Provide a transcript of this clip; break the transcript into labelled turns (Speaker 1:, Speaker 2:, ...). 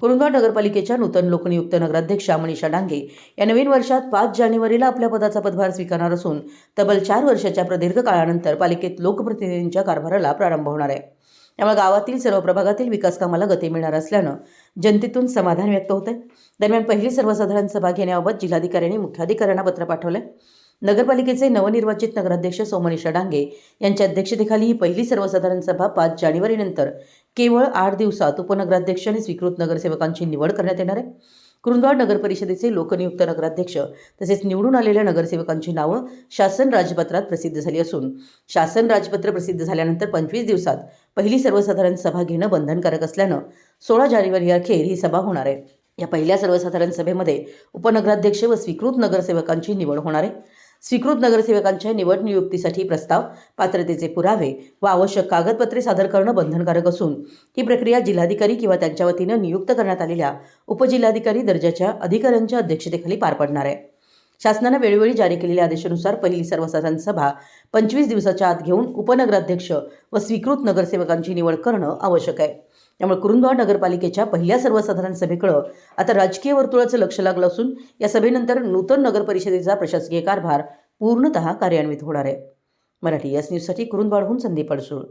Speaker 1: कुरुंदवाड नगरपालिकेच्या नूतन लोकनियुक्त नगराध्यक्षा मनीषा डांगे या नवीन वर्षात 5 जानेवारीला आपल्या पदाचा पदभार स्वीकारणार असून तब्बल 4 वर्षाच्या प्रदीर्घ काळानंतर पालिकेत लोकप्रतिनिधींच्या कारभाराला प्रारंभ होणार आहे। त्यामुळे गावातील सर्व प्रभागातील विकास कामाला गती मिळणार असल्यानं जनतेतून समाधान व्यक्त होत आहे। दरम्यान पहिली सर्वसाधारण सभा घेण्याबाबत जिल्हाधिकाऱ्यांनी मुख्याधिकाऱ्यांना पत्र पाठवले। नगरपालिकेचे नवनिर्वाचित नगराध्यक्ष सौ मनीषा डांगे यांच्या अध्यक्षतेखाली ही पहिली सर्वसाधारण सभा 5 जानेवारीनंतर केवळ 8 दिवसात उपनगराध्यक्ष आणि स्वीकृत नगरसेवकांची निवड करण्यात येणार आहे। कुरुंदवाड नगर परिषदेचे लोकनियुक्त नगराध्यक्ष तसेच निवडून आलेल्या नगरसेवकांची नावं शासन राजपत्रात प्रसिद्ध झाली असून शासन राजपत्र प्रसिद्ध झाल्यानंतर 25 दिवसात पहिली सर्वसाधारण सभा घेणं बंधनकारक असल्यानं 16 जानेवारी अखेर ही सभा होणार आहे। या पहिल्या सर्वसाधारण सभेमध्ये उपनगराध्यक्ष व स्वीकृत नगरसेवकांची निवड होणार आहे। स्वीकृत नगरसेवकांच्या निवड नियुक्तीसाठी प्रस्ताव, पात्रतेचे पुरावे व आवश्यक कागदपत्रे सादर करणं बंधनकारक असून ही प्रक्रिया जिल्हाधिकारी किंवा त्यांच्या वतीनं नियुक्त करण्यात आलेल्या उपजिल्हाधिकारी दर्जाच्या अधिकाऱ्यांच्या अध्यक्षतेखाली पार पडणार आहे। शासनाने वेळोवेळी जारी केलेल्या आदेशानुसार पहिली सर्वसाधारण सभा 25 दिवसाच्या आत घेऊन उपनगराध्यक्ष व स्वीकृत नगरसेवकांची निवड करणं आवश्यक आहे। त्यामुळे कुरुंदवाड नगरपालिकेच्या पहिल्या सर्वसाधारण सभेकडे आता राजकीय वर्तुळाचं लक्ष लागलं असून या सभेनंतर नूतन नगर परिषदेचा प्रशासकीय कारभार पूर्णतः कार्यान्वित होणार आहे। मराठी एस न्यूजसाठी कुरुंदवाडहून संदीप अडसूळ।